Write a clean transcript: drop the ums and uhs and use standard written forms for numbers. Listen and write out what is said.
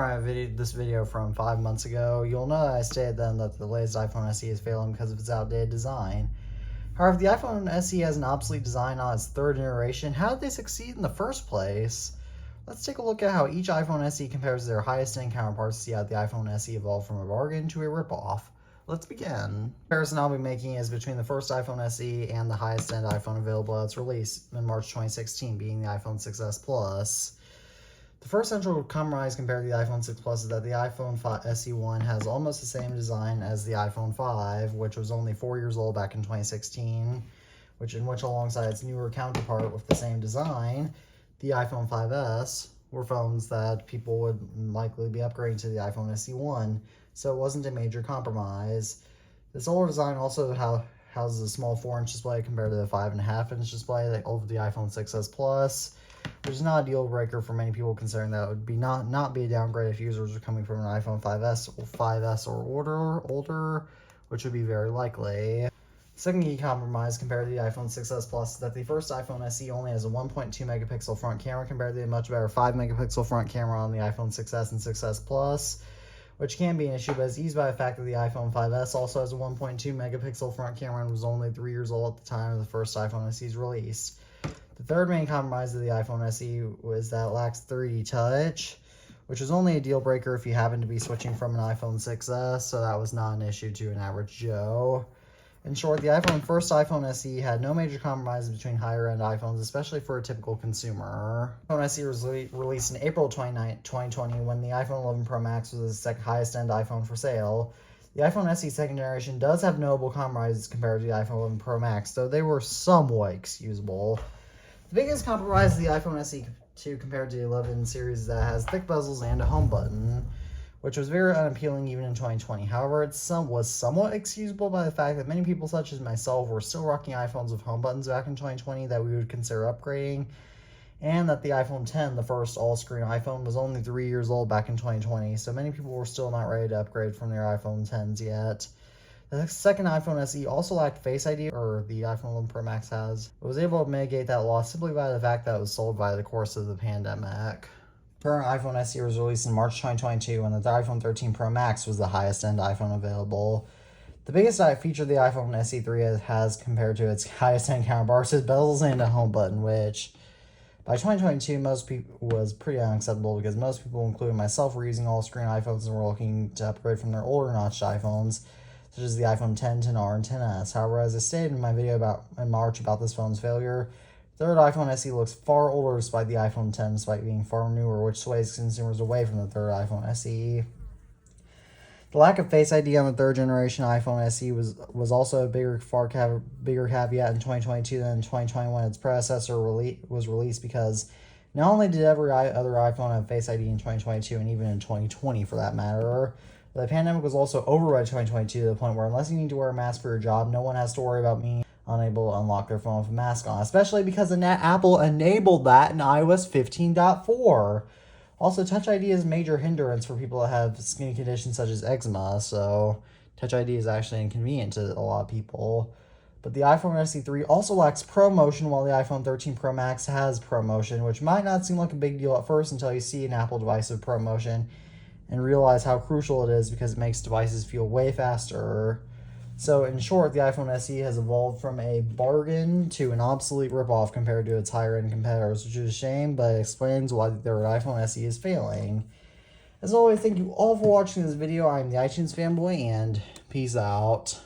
This video from 5 months ago, you'll know I stated then that the latest iPhone SE is failing because of its outdated design. However, the iPhone SE has an obsolete design on its third iteration. How did they succeed in the first place? Let's take a look at how each iPhone SE compares to their highest-end counterparts to see how the iPhone SE evolved from a bargain to a ripoff. Let's begin. The comparison I'll be making is between the first iPhone SE and the highest-end iPhone available at its release in March 2016, being the iPhone 6s Plus. The first central compromise compared to the iPhone 6 Plus is that the iPhone SE1 has almost the same design as the iPhone 5, which was only 4 years old back in 2016, which alongside its newer counterpart with the same design, the iPhone 5s, were phones that people would likely be upgrading to the iPhone SE1, so it wasn't a major compromise. This older design also houses a small 4-inch display compared to the 5.5-inch display of the iPhone 6s Plus, which is not a deal breaker for many people, considering that it would be not be a downgrade if users are coming from an iPhone 5s or older, which would be very likely. The second key compromise compared to the iPhone 6s Plus is that the first iPhone SE only has a 1.2 megapixel front camera compared to the much better 5 megapixel front camera on the iPhone 6s and 6s Plus, which can be an issue, but is eased by the fact that the iPhone 5s also has a 1.2 megapixel front camera and was only 3 years old at the time of the first iPhone SE's release. The third main compromise of the iPhone SE was that it lacks 3D touch, which was only a deal breaker if you happen to be switching from an iPhone 6s, so that was not an issue to an average Joe. In short, the first iPhone SE had no major compromises between higher-end iPhones, especially for a typical consumer. The iPhone SE was released in April 2020 when the iPhone 11 Pro Max was the second highest-end iPhone for sale. The iPhone SE second generation does have notable compromises compared to the iPhone 11 Pro Max, though they were somewhat excusable. The biggest compromise of the iPhone SE2 compared to the 11 series is that it has thick bezels and a home button, which was very unappealing even in 2020. However, it was somewhat excusable by the fact that many people such as myself were still rocking iPhones with home buttons back in 2020 that we would consider upgrading, and that the iPhone 10, the first all-screen iPhone, was only 3 years old back in 2020, so many people were still not ready to upgrade from their iPhone 10s yet. The second iPhone SE also lacked Face ID, or the iPhone 11 Pro Max has. It was able to mitigate that loss simply by the fact that it was sold by the course of the pandemic. The current iPhone SE was released in March 2022, and the iPhone 13 Pro Max was the highest-end iPhone available. The biggest feature the iPhone SE3 has compared to its highest-end counterparts is bezels and a home button, which by 2022 was pretty unacceptable because most people, including myself, were using all-screen iPhones and were looking to upgrade from their older notched iPhones, such as the iPhone 10, 10R, and 10s. However, as I stated in my video in March about this phone's failure, the third iPhone SE looks far older despite the iPhone 10, despite being far newer, which sways consumers away from the third iPhone SE. The lack of Face ID on the third generation iPhone SE was also a bigger caveat in 2022 than in 2020 when its predecessor was released, because not only did every other iPhone have Face ID in 2022, and even in 2020 for that matter, the pandemic was also over by 2022 to the point where unless you need to wear a mask for your job, no one has to worry about being unable to unlock their phone with a mask on, especially because Apple enabled that in iOS 15.4. Also, Touch ID is a major hindrance for people that have skin conditions such as eczema, so Touch ID is actually inconvenient to a lot of people. But the iPhone SE3 also lacks ProMotion, while the iPhone 13 Pro Max has ProMotion, which might not seem like a big deal at first until you see an Apple device with ProMotion and realize how crucial it is because it makes devices feel way faster. So in short, the iPhone SE has evolved from a bargain to an obsolete ripoff compared to its higher-end competitors, which is a shame, but it explains why the third iPhone SE is failing. As always, thank you all for watching this video. I'm the iTunes Fanboy, and peace out.